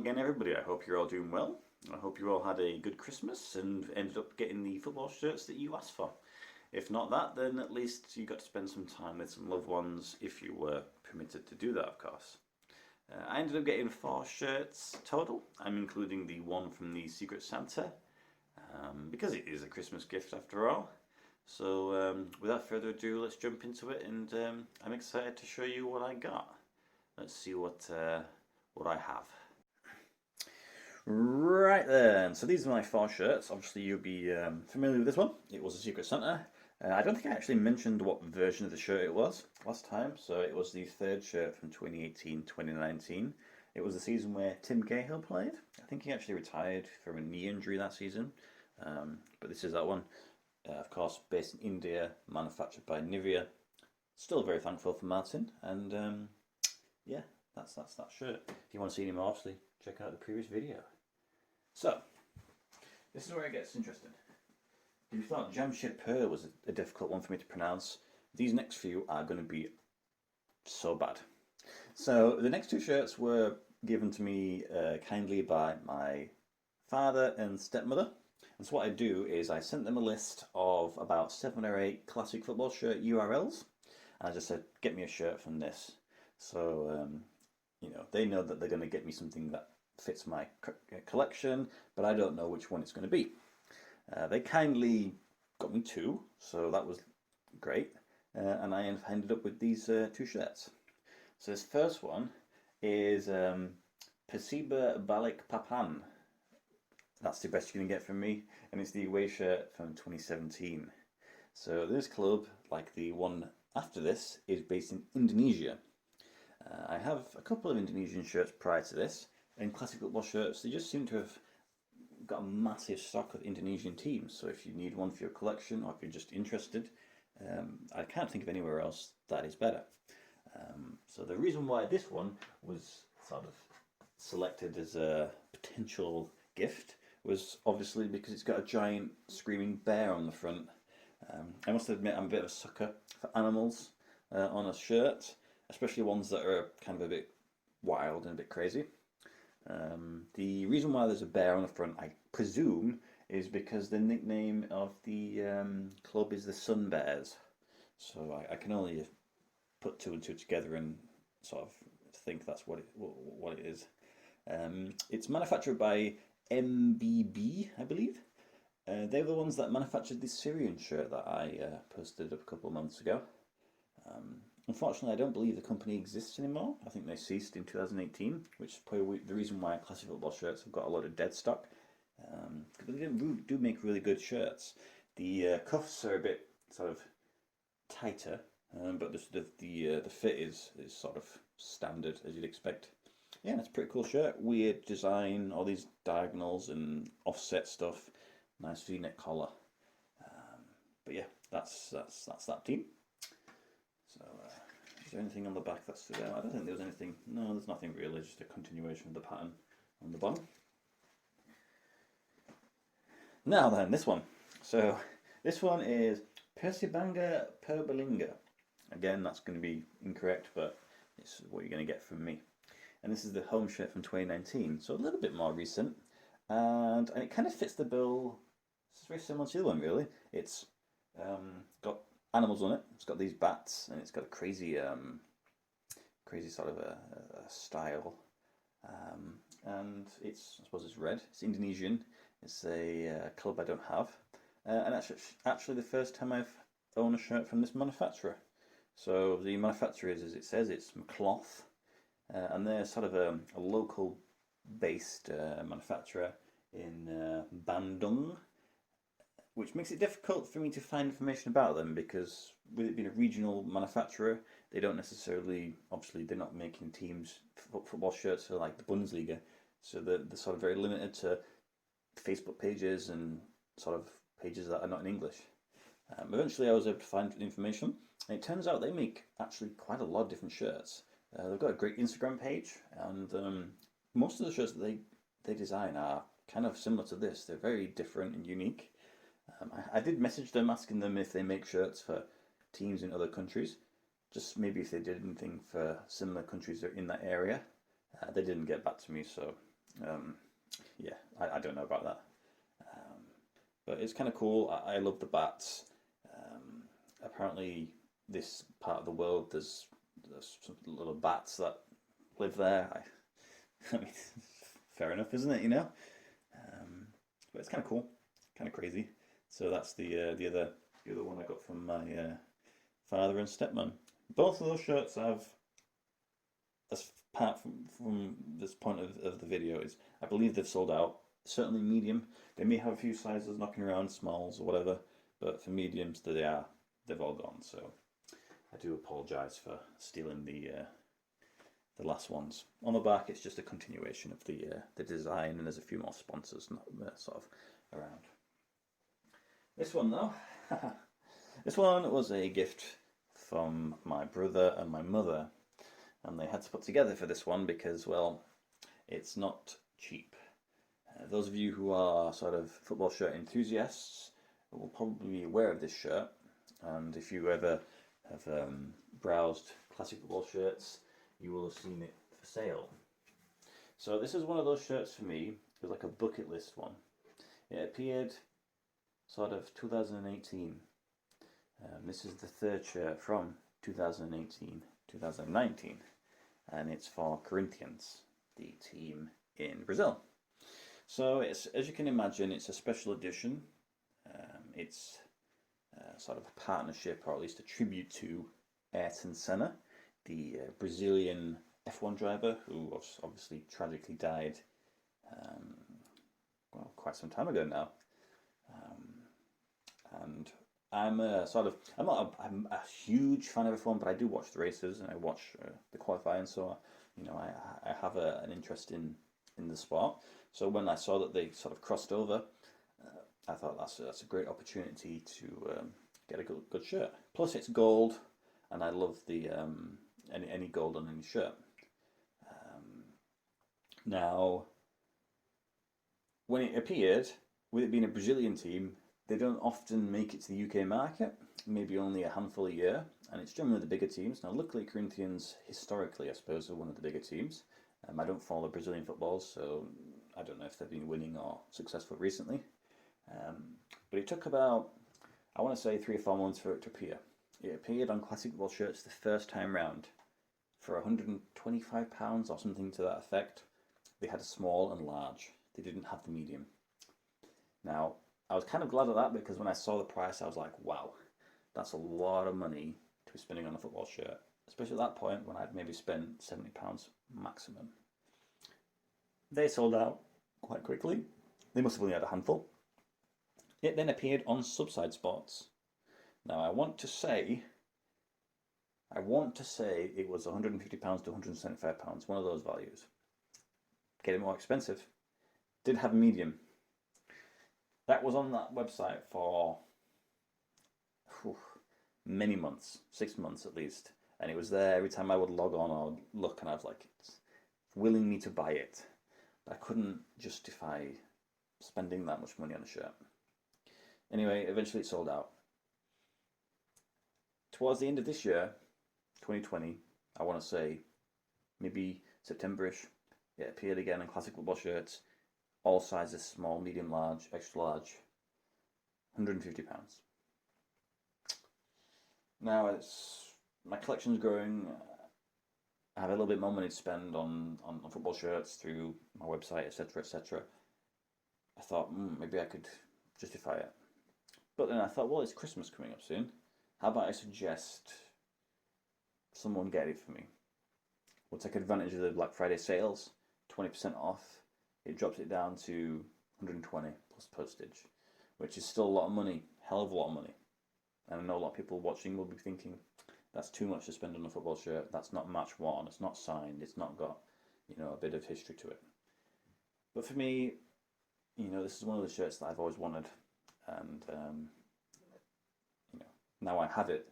again, everybody. I hope you're all doing well. I hope you all had a good Christmas and ended up getting the football shirts that you asked for. If not that, then at least you got to spend some time with some loved ones if you were permitted to do that, of course. I ended up getting 4 shirts total. I'm including the one from the Secret Santa because it is a Christmas gift after all. So without further ado, let's jump into it, and I'm excited to show you what I got. Let's see what I have. Right then, so these are my 4 shirts. Obviously you'll be familiar with this one. It was a Secret Santa. I don't think I actually mentioned what version of the shirt it was last time, so it was the 3rd shirt from 2018-2019. It was the season where Tim Cahill played. I think he actually retired from a knee injury that season, but this is that one. Of course, based in India, manufactured by Nivea. Still very thankful for Martin, and yeah, that's that shirt. If you want to see any more, obviously, check out the previous video. So, this is where it gets interesting. If you thought Jamshedpur was a difficult one for me to pronounce, these next few are going to be so bad. So, the next 2 shirts were given to me kindly by my father and stepmother. And so what I do is I sent them a list of about 7 or 8 classic football shirt URLs. And I just said, get me a shirt from this. So, you know, they know that they're going to get me something that fits my collection, but I don't know which one it's going to be. They kindly got me 2, so that was great. And I ended up with these 2 shirts. So this first one is Persibanga Papan. That's the best you can get from me, and it's the away shirt from 2017. So this club, like the one after this, is based in Indonesia. I have a couple of Indonesian shirts prior to this, and classic football shirts, they just seem to have got a massive stock of Indonesian teams. So if you need one for your collection, or if you're just interested, I can't think of anywhere else that is better. So the reason why this one was sort of selected as a potential gift was obviously because it's got a giant screaming bear on the front. I must admit I'm a bit of a sucker for animals on a shirt, especially ones that are kind of a bit wild and a bit crazy. The reason why there's a bear on the front, I presume, is because the nickname of the club is the Sun Bears. So I can only put 2 and 2 together and sort of think that's what it is. It's manufactured by MBB, I believe. They were the ones that manufactured this Syrian shirt that I posted up a couple of months ago. Unfortunately, I don't believe the company exists anymore. I think they ceased in 2018, which is probably the reason why classic football shirts have got a lot of dead stock. Because they do make really good shirts. The cuffs are a bit sort of tighter, but the fit is sort of standard as you'd expect. Yeah, it's a pretty cool shirt. Weird design, all these diagonals and offset stuff. Nice V-neck collar. But yeah, that's that team. So, is there anything on the back that stood out? I don't think there was anything. No, there's nothing really. Just a continuation of the pattern on the bottom. Now then, this one. So, this one is Persibanga Persibanga. Again, that's going to be incorrect, but it's what you're going to get from me. And this is the home shirt from 2019, so a little bit more recent. And it kind of fits the bill. It's very similar to the other one, really. It's got animals on it. It's got these bats, and it's got a crazy sort of a style. And I suppose it's red. It's Indonesian. It's a club I don't have, and actually the first time I've owned a shirt from this manufacturer. So the manufacturer is, as it says, it's McCloth, and they're sort of a local-based manufacturer in Bandung, which makes it difficult for me to find information about them because with it being a regional manufacturer, they don't necessarily, obviously they're not making teams, football shirts for like the Bundesliga, so they're sort of very limited to Facebook pages and sort of pages that are not in English. Eventually I was able to find information, and it turns out they make actually quite a lot of different shirts. They've got a great Instagram page, and most of the shirts that they design are kind of similar to this. They're very different and unique. I did message them asking them if they make shirts for teams in other countries, just maybe if they did anything for similar countries that are in that area. They didn't get back to me, so Yeah, I don't know about that. Um, but it's kind of cool. I love the bats. Apparently, this part of the world, there's some little bats that live there. I mean, fair enough, isn't it? But it's kind of cool, kind of crazy. So that's the other one I got from my father and stepmom. Both of those shirts I've, as apart from this point of the video, is I believe they've sold out. Certainly medium. They may have a few sizes knocking around, smalls or whatever, but for mediums, they've all gone. So I do apologise for stealing the last ones. On the back, it's just a continuation of the design, and there's a few more sponsors not sort of around. This one though, this one was a gift from my brother and my mother, and they had to put together for this one because, well, it's not cheap. Those of you who are sort of football shirt enthusiasts will probably be aware of this shirt, and if you ever have browsed classic football shirts, you will have seen it for sale. So this is one of those shirts for me. It was like a bucket list one. It appeared sort of 2018. This is the third shirt from 2018, 2019, and it's for Corinthians, the team in Brazil. So it's, as you can imagine, it's a special edition. It's sort of a partnership, or at least a tribute to Ayrton Senna, the Brazilian F1 driver who obviously tragically died, well, quite some time ago now. And I'm I'm a huge fan of F1, but I do watch the races and I watch the qualifying, so I have an interest in the sport. So when I saw that they sort of crossed over, I thought that's a great opportunity to get a good shirt. Plus it's gold, and I love the any gold on any shirt. Now, when it appeared, with it being a Brazilian team, they don't often make it to the UK market, maybe only a handful a year, and it's generally the bigger teams. Now, luckily, Corinthians, historically, I suppose, are one of the bigger teams. I don't follow Brazilian football, so I don't know if they've been winning or successful recently. But it took about, I want to say, 3 or 4 months for it to appear. It appeared on classic football shirts the first time round for £125 or something to that effect. They had a small and large. They didn't have the medium. Now, I was kind of glad of that because when I saw the price, I was like, wow, that's a lot of money to be spending on a football shirt. Especially at that point when I'd maybe spent £70 maximum. They sold out quite quickly. They must have only had a handful. It then appeared on Subside Sports. Now I want to say it was £150 to £175, one of those values. Getting more expensive. Did have a medium. That was on that website for many months, 6 months at least. And it was there every time I would log on or look, and I was like, it's willing me to buy it. But I couldn't justify spending that much money on a shirt. Anyway, eventually it sold out. Towards the end of this year, 2020, I want to say, maybe September-ish, it appeared again in classic football shirts, all sizes, small, medium, large, extra large, £150. Now my collection's growing. I have a little bit more money to spend on football shirts through my website, etc., etc. I thought maybe I could justify it. But then I thought, well, it's Christmas coming up soon. How about I suggest someone get it for me? We'll take advantage of the Black Friday sales, 20% off. It drops it down to 120 plus postage, which is still a lot of money, hell of a lot of money. And I know a lot of people watching will be thinking, that's too much to spend on a football shirt. That's not match worn. It's not signed. It's not got, a bit of history to it. But for me, this is one of the shirts that I've always wanted, and now I have it.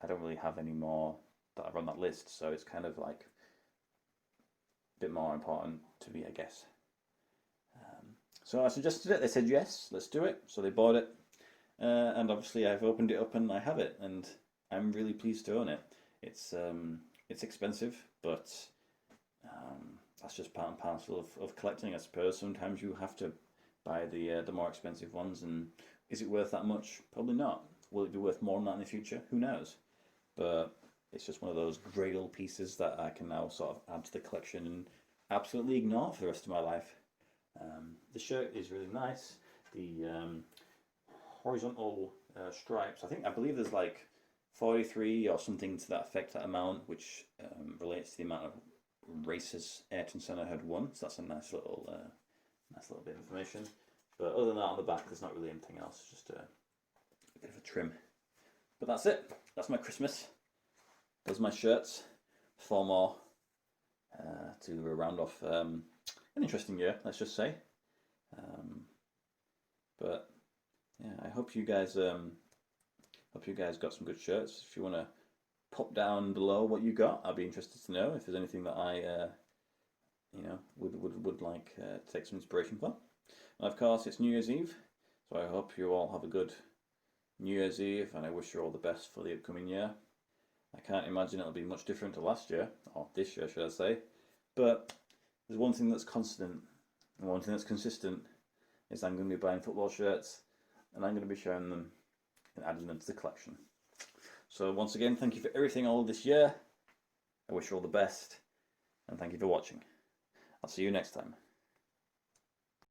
I don't really have any more that are on that list, so it's kind of like a bit more important to me, I guess. So I suggested it. They said yes, let's do it. So they bought it, and obviously I've opened it up and I have it, and I'm really pleased to own it. It's expensive, but that's just part and parcel of collecting, I suppose. Sometimes you have to buy the more expensive ones, and is it worth that much? Probably not. Will it be worth more than that in the future? Who knows? But it's just one of those grey little pieces that I can now sort of add to the collection and absolutely ignore for the rest of my life. The shirt is really nice. The horizontal stripes, I believe there's like 43 or something to that effect, that amount, which relates to the amount of races Ayrton Senna had won. So that's a nice little bit of information. But other than that, on the back, there's not really anything else. Just a bit of a trim. But that's it. That's my Christmas. Those are my shirts. 4 more to round off an interesting year, let's just say. But yeah, I hope you guys got some good shirts. If you want to pop down below what you got, I'd be interested to know if there's anything that I would like to take some inspiration from. And of course, it's New Year's Eve, so I hope you all have a good New Year's Eve, and I wish you all the best for the upcoming year. I can't imagine it'll be much different to last year, or this year, should I say. But there's one thing that's constant, and one thing that's consistent, is I'm going to be buying football shirts, and I'm going to be sharing them and adding them to the collection. So once again, thank you for everything all this year. I wish you all the best, and thank you for watching. I'll see you next time.